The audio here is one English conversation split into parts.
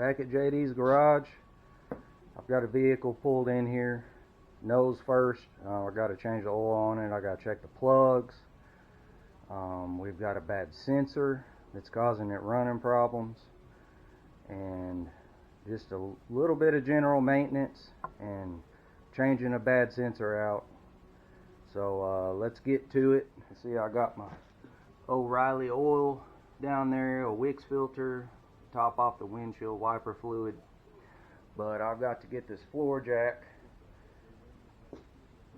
Back at JD'z garage, I've got a vehicle pulled in here. Nose first, I got to change the oil on it. I got to check the plugs. We've got a bad sensor that's causing it running problems, and just a little bit of general maintenance and changing a bad sensor out. So let's get to it. See, I got my O'Reilly oil down there, a Wix filter, top off the windshield wiper fluid. But I've got to get this floor jack,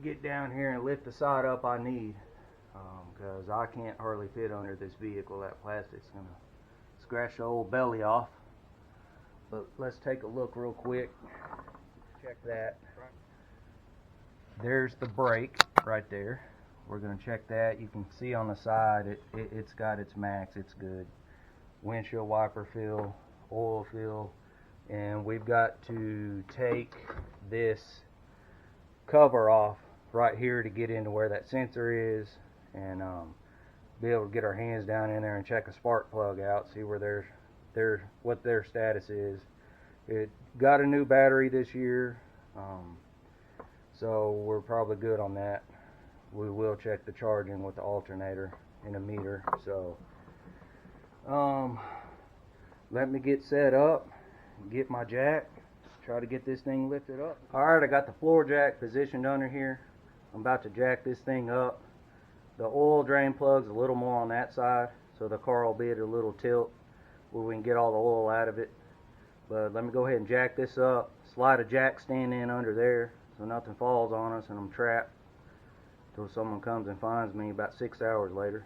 get down here and lift the side up I need, because I can't hardly fit under this vehicle. That plastic's gonna scratch the old belly off. But let's take a look real quick. Check that. There's the brake right there. We're gonna check that. You can see on the side it's got its max. It's good. Windshield wiper fill, oil fill, and we've got to take this cover off right here to get into where that sensor is, and be able to get our hands down in there and check a spark plug out, see where what their status is. It got a new battery this year, so we're probably good on that. We will check the charging with the alternator and a meter. So let me get set up, get my jack, try to get this thing lifted up. Alright, I got the floor jack positioned under here. I'm about to jack this thing up. The oil drain plug's a little more on that side, so the car will be at a little tilt where we can get all the oil out of it. But let me go ahead and jack this up, slide a jack stand in under there so nothing falls on us and I'm trapped until someone comes and finds me about 6 hours later.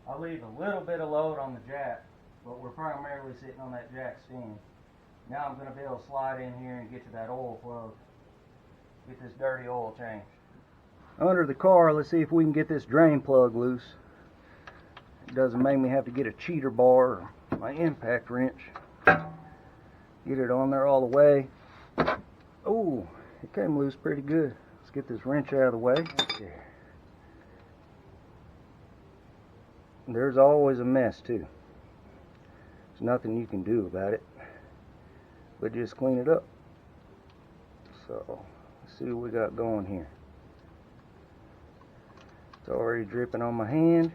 I leave a little bit of load on the jack, but we're primarily sitting on that jack stand. Now I'm going to be able to slide in here and get to that oil plug, get this dirty oil changed. Under the car, let's see if we can get this drain plug loose. It doesn't make me have to get a cheater bar or my impact wrench. Get it on there all the way. Oh, it came loose pretty good. Let's get this wrench out of the way. There. There's always a mess too. There's nothing you can do about it, but just clean it up. So let's see what we got going here. It's already dripping on my hand.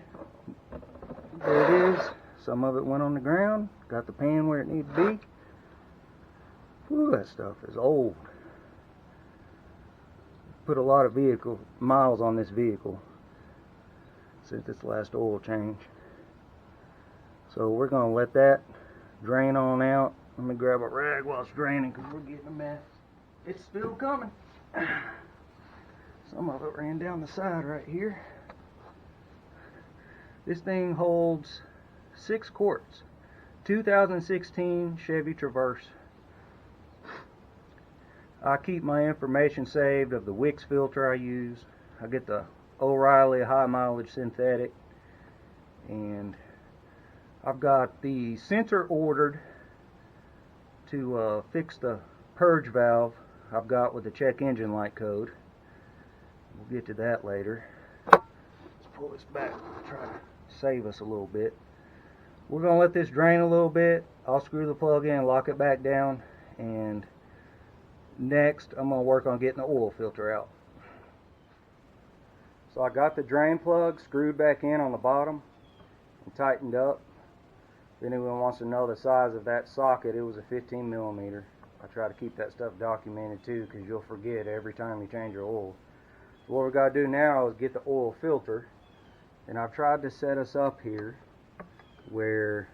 There it is. Some of it went on the ground. Got the pan where it needs to be. Ooh, that stuff is old. Put a lot of vehicle miles on this vehicle since its last oil change. So we're going to let that drain on out. Let me grab a rag while it's draining because we're getting a mess. It's still coming. Some of it ran down the side right here. This thing holds 6 quarts. 2016 Chevy Traverse. I keep my information saved of the Wix filter I use. I get the O'Reilly high mileage synthetic, and I've got the sensor ordered to fix the purge valve I've got with the check engine light code. We'll get to that later. Let's pull this back, try to save us a little bit. We're going to let this drain a little bit. I'll screw the plug in, lock it back down, and next I'm going to work on getting the oil filter out. So I got the drain plug screwed back in on the bottom and tightened up. If anyone wants to know the size of that socket, it was a 15 millimeter. I try to keep that stuff documented too, because you'll forget every time you change your oil. So what we got to do now is get the oil filter, and I've tried to set us up here where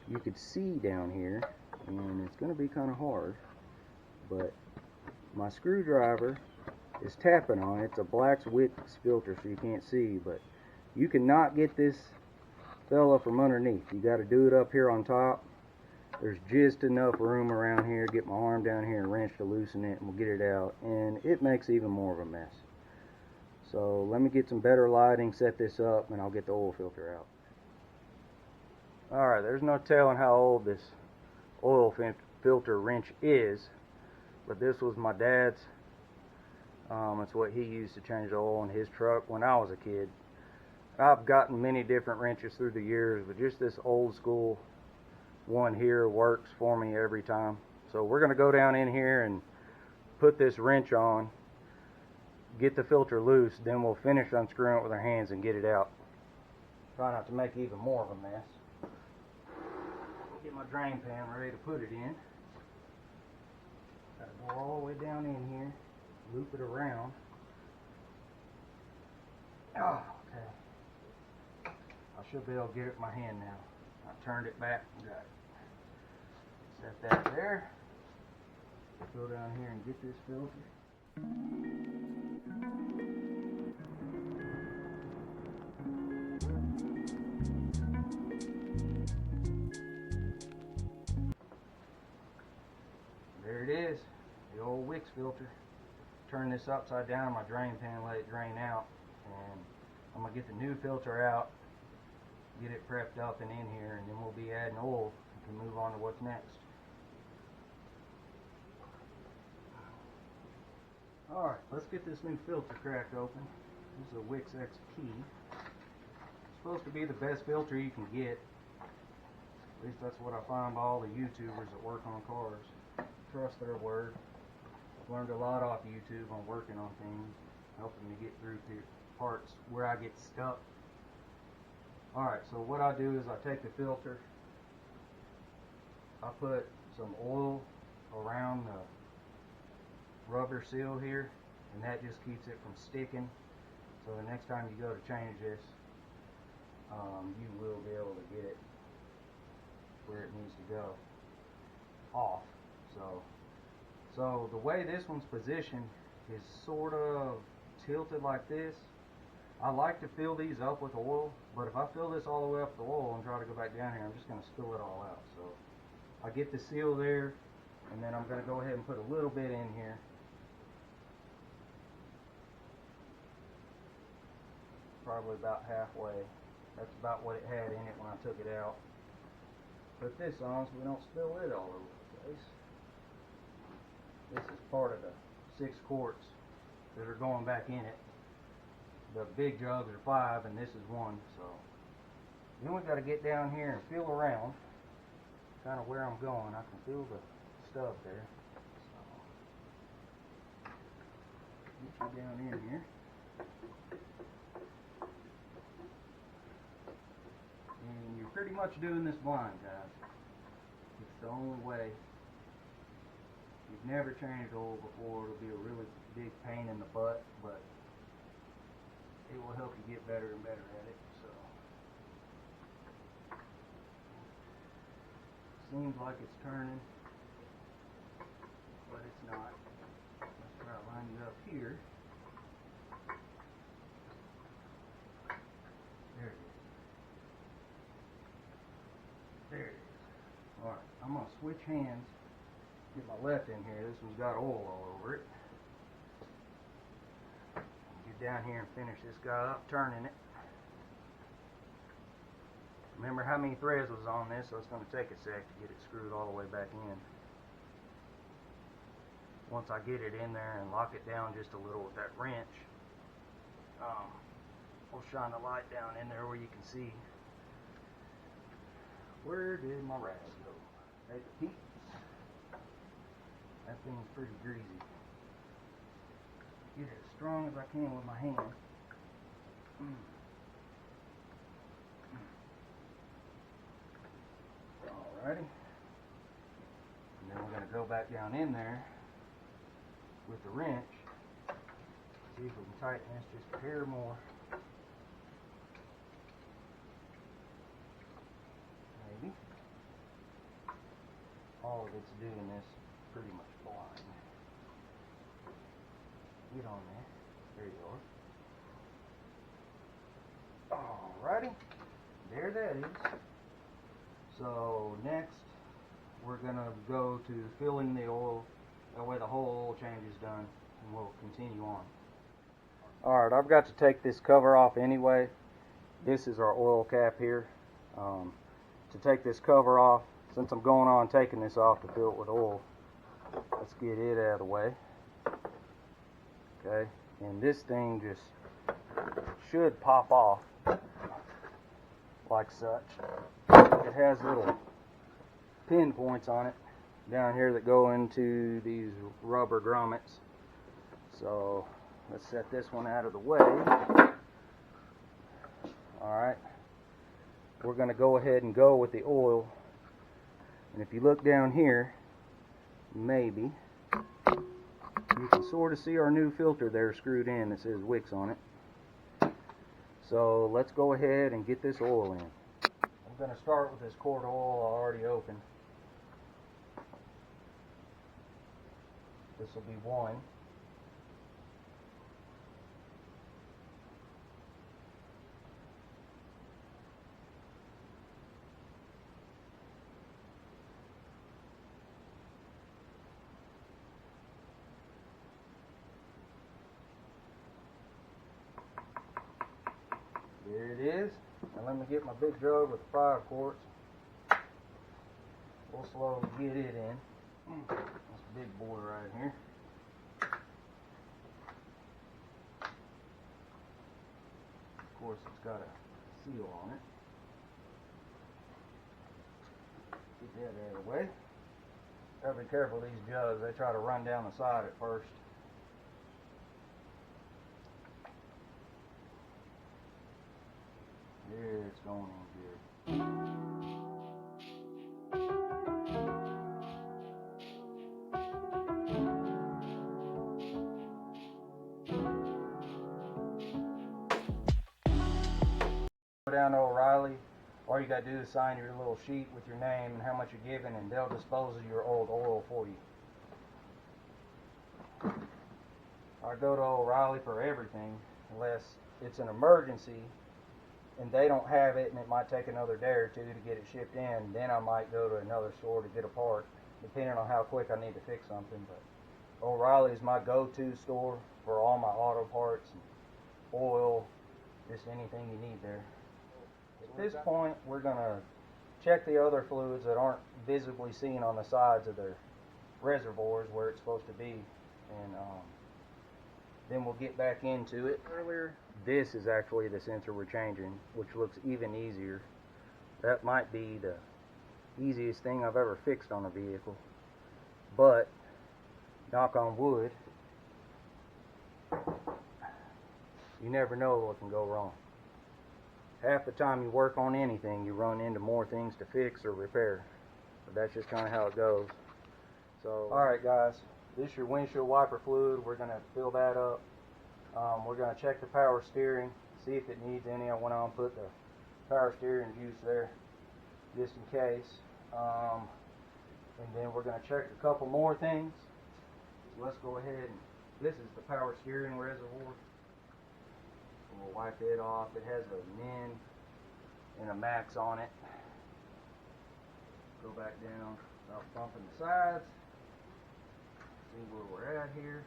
you could see down here, and it's going to be kind of hard, but my screwdriver is tapping on it. It's a black Wix filter, so you can't see, but you cannot get this fella from underneath. You got to do it up here on top. There's just enough room around here. Get my arm down here and wrench to loosen it, and we'll get it out, and it makes even more of a mess. So let me get some better lighting, set this up, and I'll get the oil filter out. Alright, there's no telling how old this oil filter wrench is, but this was my dad's. It's what he used to change the oil in his truck when I was a kid. I've gotten many different wrenches through the years, but just this old school one here works for me every time. So we're going to go down in here and put this wrench on, get the filter loose, then we'll finish unscrewing it with our hands and get it out. Try not to make even more of a mess. Get my drain pan ready to put it in. Gotta go all the way down in here, loop it around. Oh, okay. I should be able to get it in my hand now. I turned it back and got it. Set that there. Go down here and get this filter. There it is, the old Wicks filter. Turn this upside down in my drain pan, let it drain out, and I'm going to get the new filter out, get it prepped up and in here, and then we'll be adding oil and can move on to what's next. Alright, let's get this new filter cracked open. This is a Wicks XP. It's supposed to be the best filter you can get. At least that's what I find by all the YouTubers that work on cars. Trust their word. I've learned a lot off YouTube on working on things, helping me get through to parts where I get stuck. Alright, so what I do is I take the filter, I put some oil around the rubber seal here, and that just keeps it from sticking. So the next time you go to change this, you will be able to get it where it needs to go off. So the way this one's positioned is sort of tilted like this. I like to fill these up with oil, but if I fill this all the way up with oil and try to go back down here, I'm just going to spill it all out. So I get the seal there, and then I'm going to go ahead and put a little bit in here. Probably about halfway. That's about what it had in it when I took it out. Put this on so we don't spill it all over the place. This is part of the 6 quarts that are going back in it. The big jugs are 5 and this is 1. So then we got to get down here and feel around, kind of where I'm going. I can feel the stub there. So get you down in here. And you're pretty much doing this blind, guys. It's the only way. If you've never changed oil before, it'll be a really big pain in the butt, but it will help you get better and better at it. So seems like it's turning, but it's not. Let's try to line it up here. There it is. There it is. Alright, I'm going to switch hands. Get my left in here. This one's got oil all over it. Get down here and finish this guy up, turning it. Remember how many threads was on this, so it's going to take a sec to get it screwed all the way back in. Once I get it in there and lock it down just a little with that wrench, we'll shine the light down in there where you can see. Where did my rag go? There's the peeps. That thing's pretty greasy. Get it as strong as I can with my hand. Alrighty. And then we're going to go back down in there with the wrench. See if we can tighten this just a hair more. Maybe. All of it's doing this pretty much blind. Get on there. There you are. Alrighty. There that is. So next we're going to go to filling the oil. That way the whole oil change is done and we'll continue on. Alright, I've got to take this cover off anyway. This is our oil cap here. To take this cover off, since I'm going on taking this off to fill it with oil, let's get it out of the way. Okay, and this thing just should pop off like such. It has little pin points on it down here that go into these rubber grommets. So let's set this one out of the way. Alright, we're going to go ahead and go with the oil. And if you look down here, maybe you can sort of see our new filter there screwed in that says Wix on it. So let's go ahead and get this oil in. I'm going to start with this quart of oil I already opened. This will be one. There it is. Now let me get my big jug with the 5 quarts. We'll slowly get it in. That's a big boy right here. Of course, it's got a seal on it. Get that out of the way. Gotta be careful with these jugs. They try to run down the side at first. Yeah, it's going in good. Go down to O'Reilly. All you gotta do is sign your little sheet with your name and how much you're giving, and they'll dispose of your old oil for you. I go to O'Reilly for everything, unless it's an emergency and they don't have it and it might take another day or two to get it shipped in. Then I might go to another store to get a part, depending on how quick I need to fix something. But O'Reilly is my go-to store for all my auto parts and oil, just anything you need there. At this point, we're going to check the other fluids that aren't visibly seen on the sides of their reservoirs where it's supposed to be, and then we'll get back into it. Earlier, this is actually the sensor we're changing, which looks even easier. That might be the easiest thing I've ever fixed on a vehicle, but knock on wood, you never know what can go wrong. Half the time you work on anything, you run into more things to fix or repair. But that's just kind of how it goes. So, alright guys, this is your windshield wiper fluid. We're going to fill that up. We're going to check the power steering, see if it needs any. I went on and put the power steering juice there, just in case. And then we're going to check a couple more things. So let's go ahead and, this is the power steering reservoir. We'll wipe it off. It has a min and a max on it. Go back down, stop bumping the sides. See where we're at here.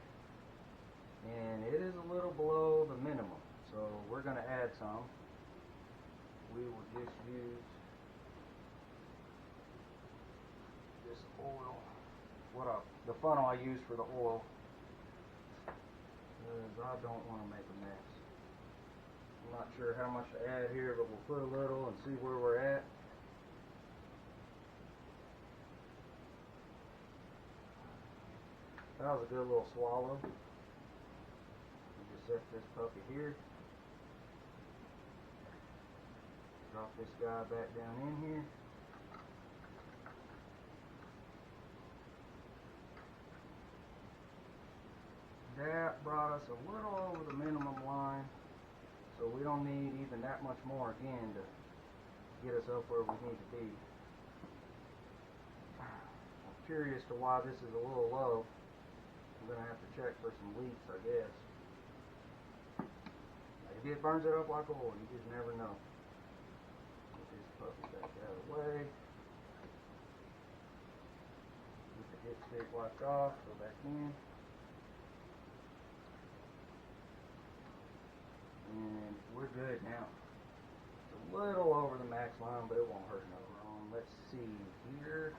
And it is a little below the minimum, so we're going to add some. We will just use this oil. The funnel I use for the oil, because I don't want to make a mess. I'm not sure how much to add here, but we'll put a little and see where we're at. That was a good little swallow. Just set this puppy here. Drop this guy back down in here. That brought us a little over the minimum line, so we don't need even that much more again to get us up where we need to be. I'm curious to why this is a little low. I'm going to have to check for some leaks, I guess. Maybe it burns it up like oil, you just never know. Get this puppy back out of the way. Get the dipstick wiped off, go back in. And we're good now. It's a little over the max line, but it won't hurt no wrong. Let's see here.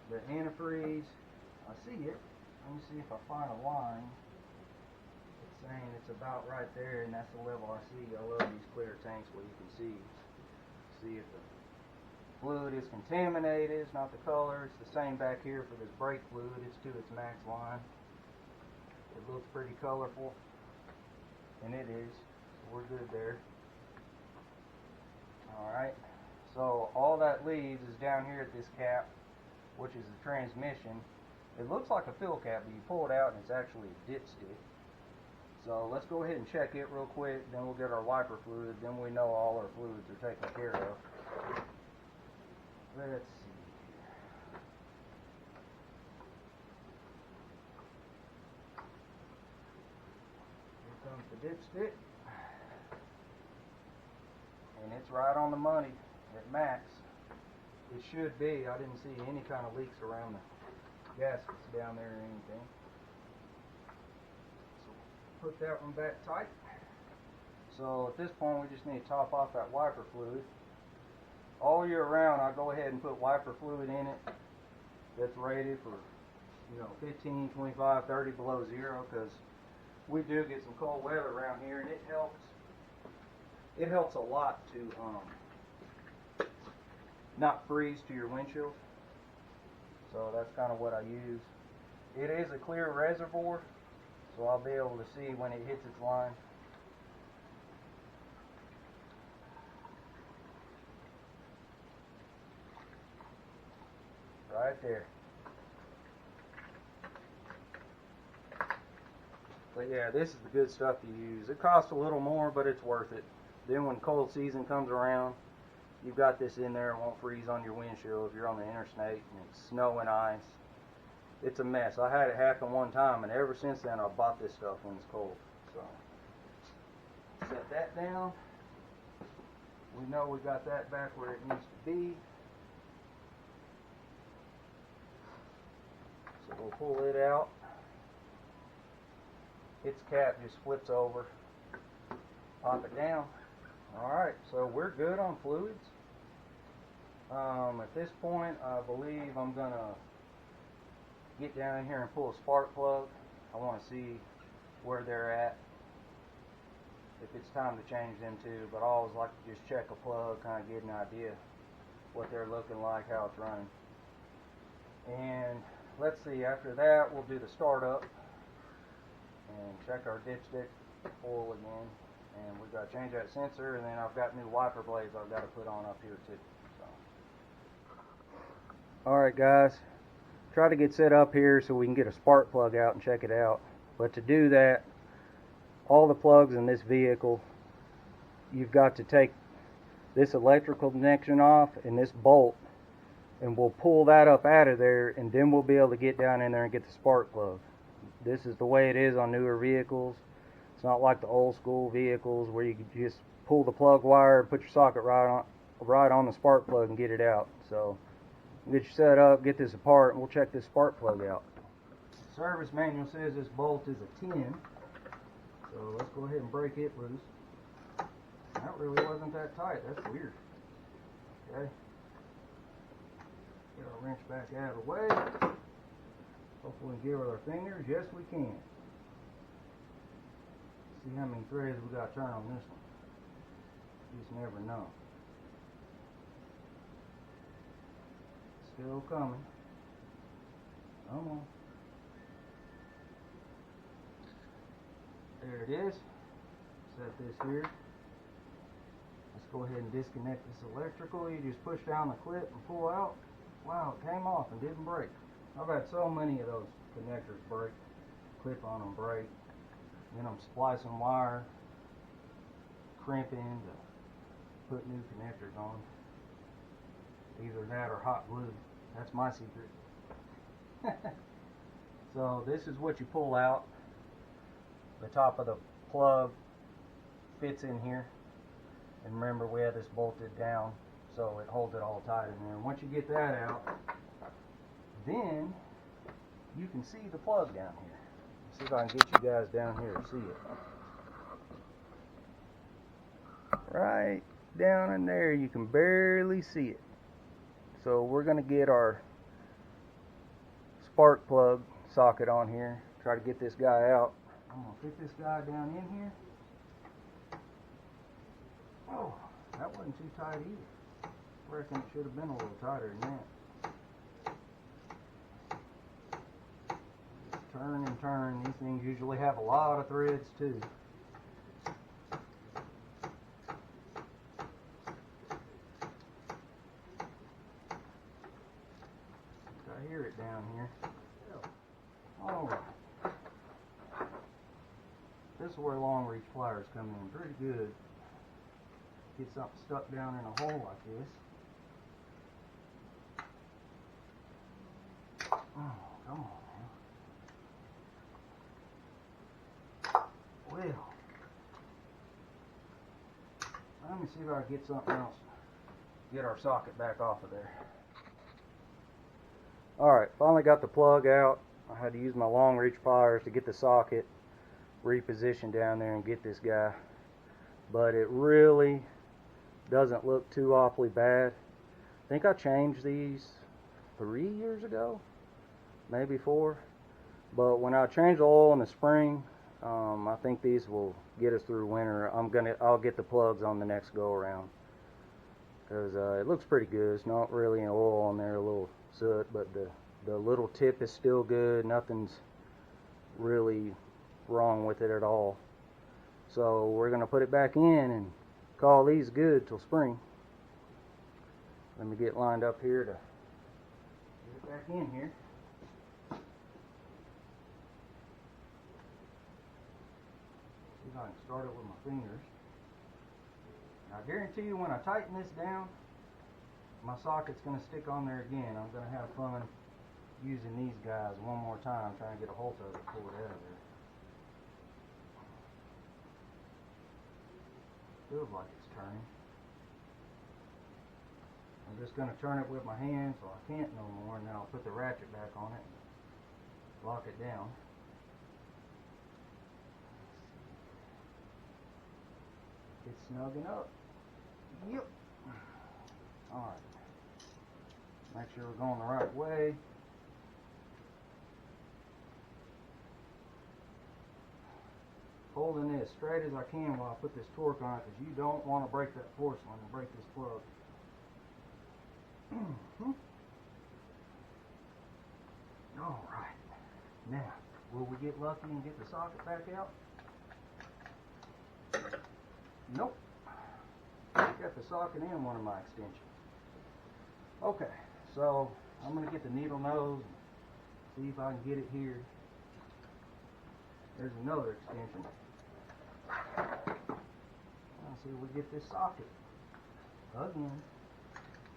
The antifreeze, I see it. Let me see if I find a line. It's saying it's about right there, and that's the level I see. I love these clear tanks where you can see if the fluid is contaminated. It's not the color. It's the same back here for this brake fluid. It's to its max line. It looks pretty colorful, and it is. So we're good there. Alright, so all that leaves is down here at this cap, which is the transmission. It looks like a fill cap, but you pull it out and it's actually a dipstick. So let's go ahead and check it real quick, then we'll get our wiper fluid, then we know all our fluids are taken care of. Let's see here. Here comes the dipstick. And it's right on the money at max. It should be. I didn't see any kind of leaks around the gaskets down there or anything. So put that one back tight. So at this point we just need to top off that wiper fluid. All year round I go ahead and put wiper fluid in it that's rated for 15, 25, 30 below zero, because we do get some cold weather around here, and it helps a lot to not freeze to your windshield. So that's kind of what I use. It is a clear reservoir, so I'll be able to see when it hits its line. Right there. But yeah, this is the good stuff to use. It costs a little more, but it's worth it. Then when cold season comes around, you've got this in there. It won't freeze on your windshield if you're on the interstate and it's snow and ice. It's a mess. I had it happen one time, and ever since then I bought this stuff when it's cold. So set that down. We know we got that back where it needs to be. So we'll pull it out. Its cap just flips over. Pop it down. Alright, so we're good on fluids. At this point, I believe I'm going to get down here and pull a spark plug. I want to see where they're at, if it's time to change them too, but I always like to just check a plug, kind of get an idea what they're looking like, how it's running. And let's see, after that we'll do the startup and check our dipstick oil again. And we've got to change that sensor, and then I've got new wiper blades I've got to put on up here too. So. Alright guys, try to get set up here so we can get a spark plug out and check it out. But to do that, all the plugs in this vehicle, you've got to take this electrical connection off and this bolt, and we'll pull that up out of there, and then we'll be able to get down in there and get the spark plug. This is the way it is on newer vehicles. It's not like the old school vehicles where you can just pull the plug wire, put your socket right on the spark plug and get it out. So get you set up, get this apart, and we'll check this spark plug out. The service manual says this bolt is a 10, so let's go ahead and break it loose. That really wasn't that tight. That's weird. Okay. Get our wrench back out of the way. Hopefully we can get it with our fingers. Yes, we can. See how many threads we got to turn on this one. You just never know. Still coming. Come on. There it is. Set this here. Let's go ahead and disconnect this electrical. You just push down the clip and pull out. Wow, it came off and didn't break. I've had so many of those connectors break. Clip on them break. Then I'm splicing wire, crimping to put new connectors on. Either that or hot glue. That's my secret. So this is what you pull out. The top of the plug fits in here. And remember, we have this bolted down so it holds it all tight in there. And once you get that out, then you can see the plug down here. See if I can get you guys down here to see it. right down in there. You can barely see it. So we're going to get our spark plug socket on here. Try to get this guy out. I'm going to fit this guy down in here. Oh, that wasn't too tight either. I reckon it should have been a little tighter than that. Just turn and turn. These things usually have a lot of threads too. I hear it down here. Alright. This is where long reach pliers come in pretty good. Get something stuck down in a hole like this. Oh, come on, man. Well, let me see if I can get something else. Get our socket back off of there. Alright, finally got the plug out. I had to use my long reach pliers to get the socket repositioned down there and get this guy. But it really doesn't look too awfully bad. I think I changed these 3 years ago, maybe 4. But when I change the oil in the spring, I think these will get us through winter. I'll get the plugs on the next go around because it looks pretty good. It's not really an oil on there, a little soot, but the little tip is still good. Nothing's really wrong with it at all. So we're gonna put it back in and call these good till spring. Let me get lined up here to get it back in here. See if I can start it with my fingers. Now, I guarantee you when I tighten this down, my socket's going to stick on there again. I'm going to have fun using these guys one more time, trying to get a hold of it, pull it out of there. Feels like it's turning. I'm just going to turn it with my hand so I can't no more, and then I'll put the ratchet back on it and lock it down. It's snugging up. Yep. Alright. Make sure we're going the right way. Holding this straight as I can while I put this torque on it, because you don't want to break that porcelain and break this plug. Alright. Now, will we get lucky and get the socket back out? Nope. Got the socket in one of my extensions. Okay, so I'm going to get the needle nose and see if I can get it here. There's another extension. Let's see if we get this socket again.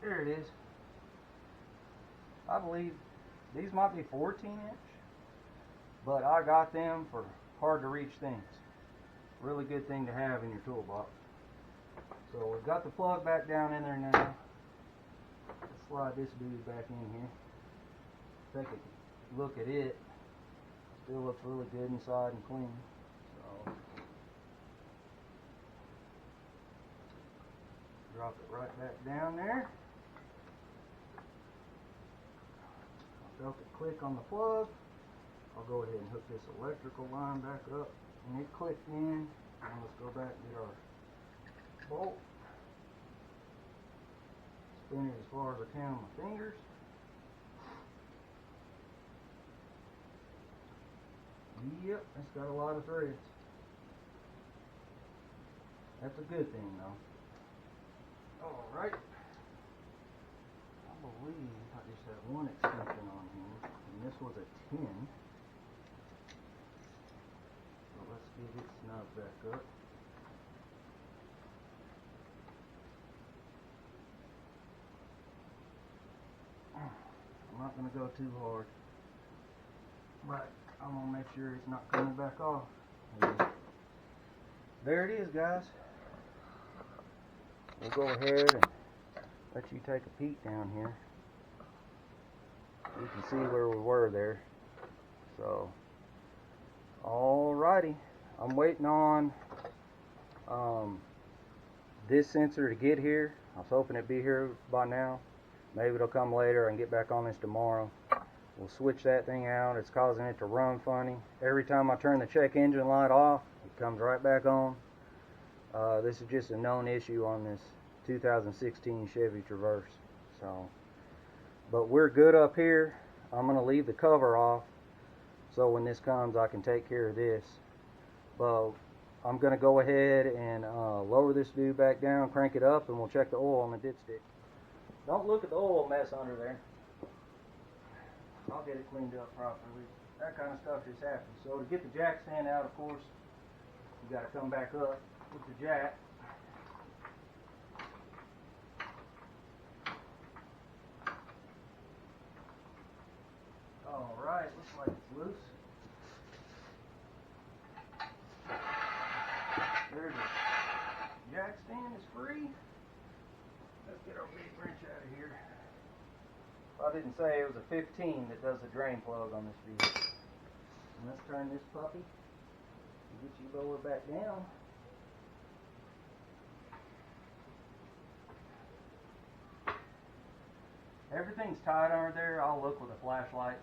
There it is. I believe these might be 14-inch, but I got them for hard to reach things. Really good thing to have in your toolbox. So we've got the plug back down in there now. Let's slide this dude back in here. Take a look at it. Still looks really good inside and clean. So drop it right back down there. I felt it click on the plug. I'll go ahead and hook this electrical line back up. And it clicked in. Now let's go back and get our bolt. Spin it as far as I can with my fingers. Yep, it's got a lot of threads. That's a good thing though. Alright. I believe I just had one extension on here, and this was a 10. So let's get it snugged back up. I'm not going to go too hard, but I'm going to make sure it's not coming back off. And there it is, guys. We'll go ahead and let you take a peek down here. You can see where we were there. So, alrighty. I'm waiting on this sensor to get here. I was hoping it'd be here by now. Maybe it'll come later. I can get back on this tomorrow. We'll switch that thing out. It's causing it to run funny. Every time I turn the check engine light off, it comes right back on. This is just a known issue on this 2016 Chevy Traverse. But we're good up here. I'm going to leave the cover off so when this comes I can take care of this. But I'm going to go ahead and lower this dude back down, crank it up, and we'll check the oil on the dipstick. Don't look at the oil mess under there. I'll get it cleaned up properly. That kind of stuff just happens. So to get the jack stand out, of course, you got to come back up with the jack. Alright, looks like it's loose. There's a jack stand, is free. Let's get our big wrench out of here. I didn't say it was a 15 that does the drain plug on this vehicle. And let's turn this puppy and get you lower back down. Everything's tight under there. I'll look with a flashlight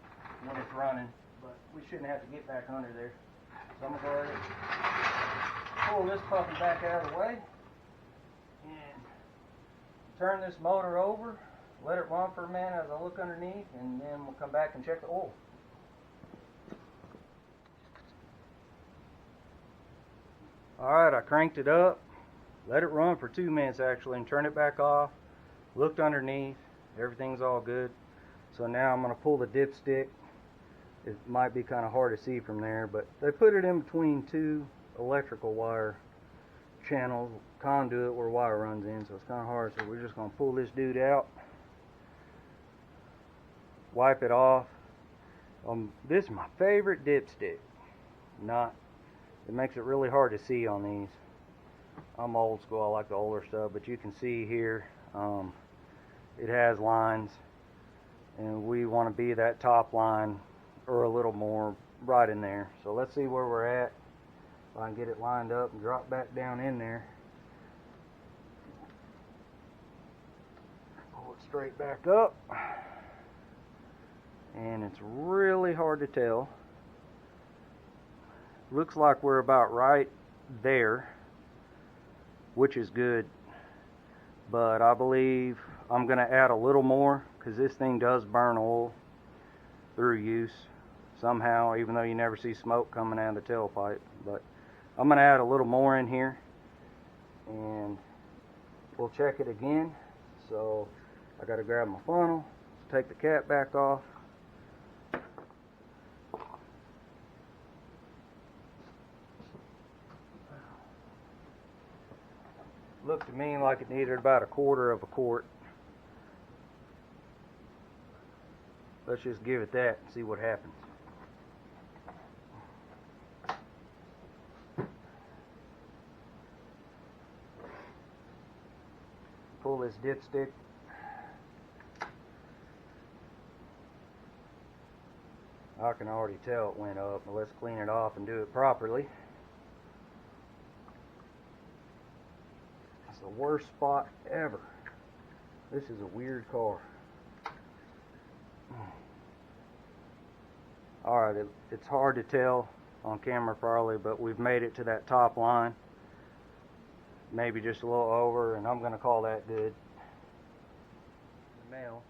when it's running, but we shouldn't have to get back under there. So I'm going to go ahead and pull this puppy back out of the way and turn this motor over, let it run for a minute as I look underneath, and then we'll come back and check the oil. Alright, I cranked it up, let it run for 2 minutes actually, and turn it back off, looked underneath, everything's all good. So now I'm going to pull the dipstick. It might be kind of hard to see from there, but they put it in between 2 electrical wire channels, conduit where wire runs in, so it's kind of hard. So we're just going to pull this dude out, wipe it off. This is my favorite dipstick. It makes it really hard to see on these. I'm old school, I like the older stuff, but you can see here it has lines, and we want to be that top line or a little more right in there. So let's see where we're at. If I can get it lined up and drop back down in there. Pull it straight back up. And it's really hard to tell. Looks like we're about right there, which is good. But I believe I'm going to add a little more because this thing does burn oil through use somehow, even though you never see smoke coming out of the tailpipe. But I'm going to add a little more in here and we'll check it again. So I got to grab my funnel, take the cap back off. Looked to me like it needed about 1/4 of a quart. Let's just give it that and see what happens. Pull this dipstick. I can already tell it went up, but let's clean it off and do it properly. It's the worst spot ever. This is a weird car. Alright, it's hard to tell on camera probably, but we've made it to that top line. Maybe just a little over, and I'm going to call that good. Mail.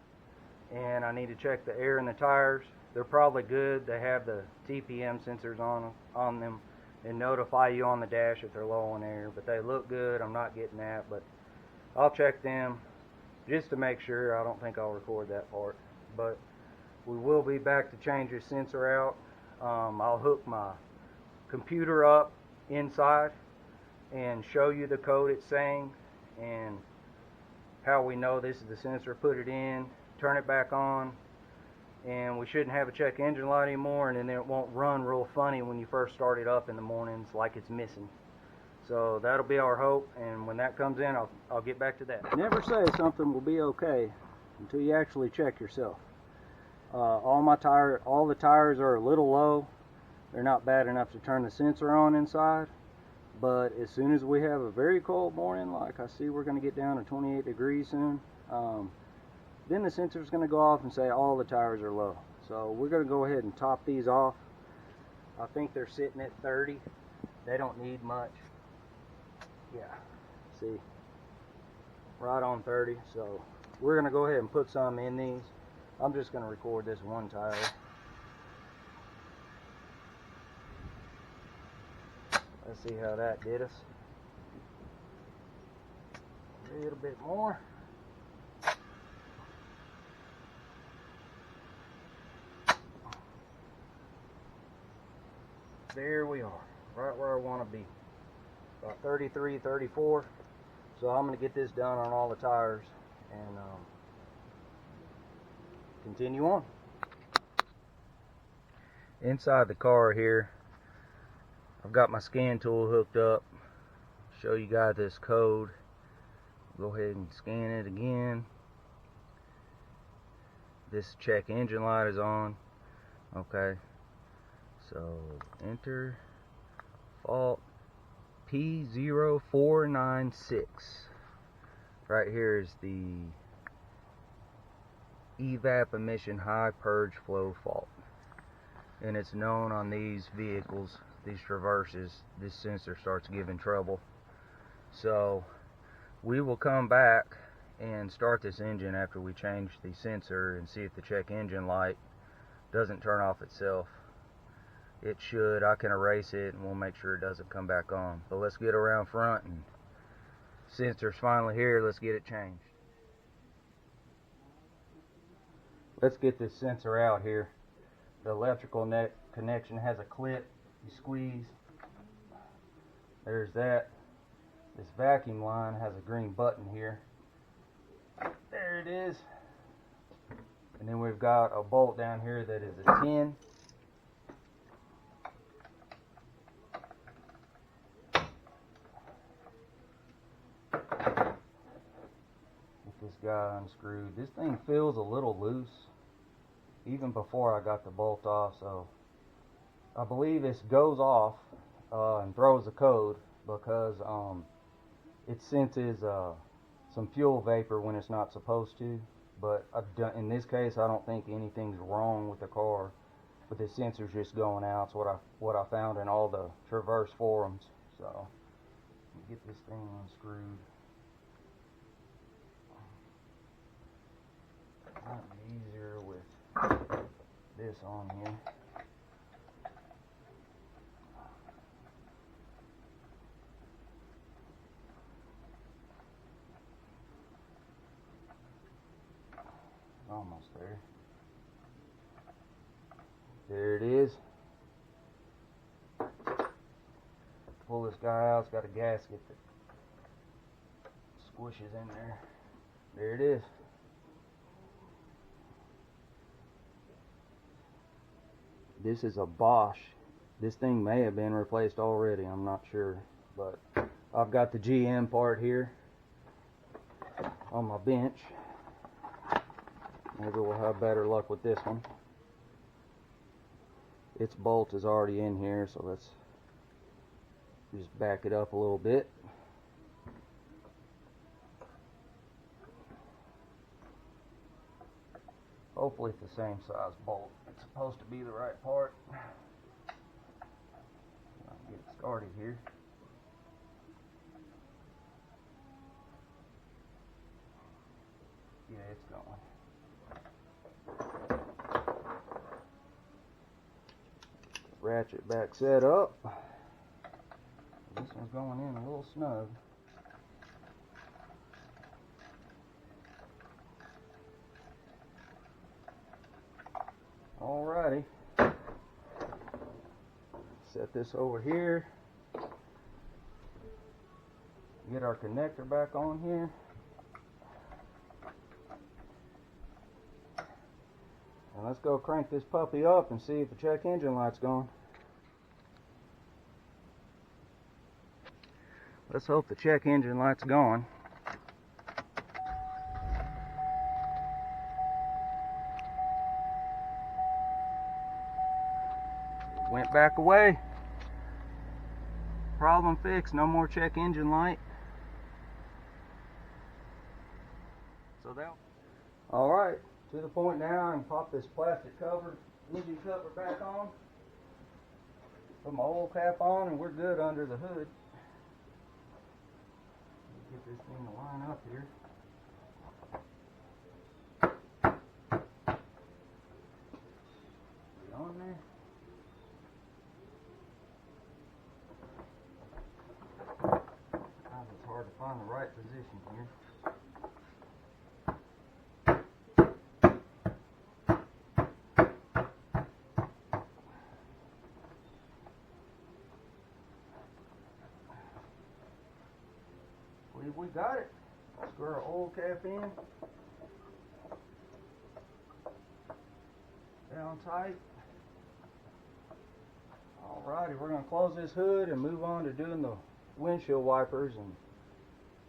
And I need to check the air in the tires. They're probably good. They have the TPM sensors on them and notify you on the dash if they're low on air, but they look good. I'm not getting that, but I'll check them just to make sure. I don't think I'll record that part, but we will be back to change this sensor out. I'll hook my computer up inside and show you the code it's saying and how we know this is the sensor. Put it in, turn it back on, and we shouldn't have a check engine light anymore, and then it won't run real funny when you first start it up in the mornings like it's missing. So that'll be our hope, and when that comes in, I'll get back to that. Never say something will be okay until you actually check yourself. All the tires are a little low. They're not bad enough to turn the sensor on inside, But as soon as we have a very cold morning, like I see we're going to get down to 28 degrees soon, then the sensor is going to go off and say all the tires are low. So we're going to go ahead and top these off. I think they're sitting at 30. They don't need much. Yeah, see, right on 30. So we're going to go ahead and put some in these. I'm just going to record this one tire. Let's see how that did us. A little bit more. There we are, right where I want to be. About 33, 34. So I'm going to get this done on all the tires and continue on. Inside the car here, I've got my scan tool hooked up. Show you guys this code. Go ahead and scan it again. This check engine light is on. Okay. So enter fault P0496. Right here is the EVAP emission high purge flow fault. And it's known on these vehicles, these Traverses, this sensor starts giving trouble. So we will come back and start this engine after we change the sensor and see if the check engine light doesn't turn off itself. It should. I can erase it and we'll make sure it doesn't come back on. But let's get around front, and sensor's finally here. Let's get it changed. Let's get this sensor out here. The electrical net connection has a clip. You squeeze. There's that. This vacuum line has a green button here. There it is. And then we've got a bolt down here that is a 10. This guy unscrewed. This thing feels a little loose even before I got the bolt off, so I believe this goes off and throws a code because it senses some fuel vapor when it's not supposed to. But in this case, I don't think anything's wrong with the car, but the sensor's just going out. It's what I found in all the Traverse forums. So let me get this thing unscrewed. Might be easier with this on here. Almost there. There it is. Pull this guy out. It's got a gasket that squishes in there. There it is. This is a Bosch. This thing may have been replaced already, I'm not sure, but I've got the GM part here on my bench. Maybe we'll have better luck with this one. Its bolt is already in here, so let's just back it up a little bit. Hopefully it's the same size bolt. It's supposed to be the right part. I'll get it started here. Yeah, it's going. Ratchet back set up. This one's going in a little snug. Alrighty, set this over here, get our connector back on here, and let's go crank this puppy up and see if the check engine light's gone. Let's hope the check engine light's gone. Went back away. Problem fixed. No more check engine light. So that. All right, to the point now, I can pop this plastic cover, engine cover back on. Put my oil cap on, and we're good under the hood. Get this thing to line up here. Get on there. It's hard to find the right position here. We got it. Screw our oil cap in. Down tight. Alrighty, we're going to close this hood and move on to doing the windshield wipers, and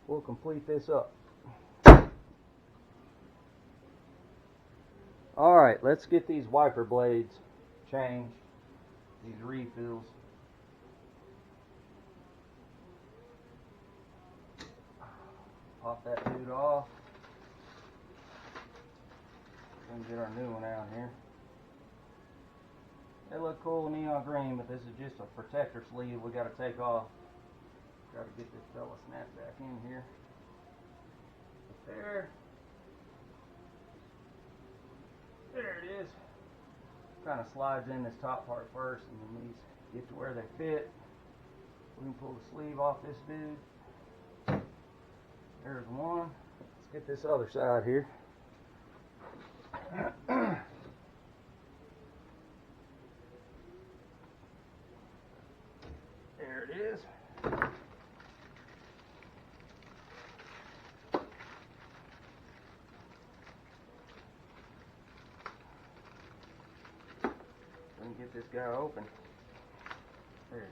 we'll complete this up. Alright, let's get these wiper blades changed. These refills. Pop that dude off. Then get our new one out here. They look cool in neon green, but this is just a protector sleeve we got to take off. Got to get this fella snapped back in here. There. There it is. Kind of slides in this top part first, and then these get to where they fit. We can pull the sleeve off this dude. There's one. Let's get this other side here. There it is. We can get this guy open. There it is.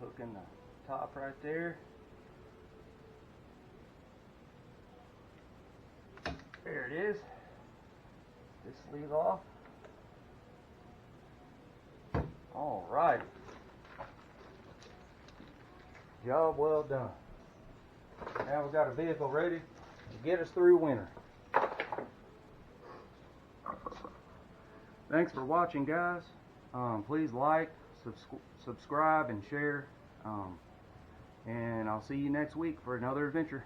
Hook in the top right there. There it is. This sleeve off. All right. Job well done. Now we've got a vehicle ready to get us through winter. Thanks for watching, guys. Please like, subscribe, and share. And I'll see you next week for another adventure.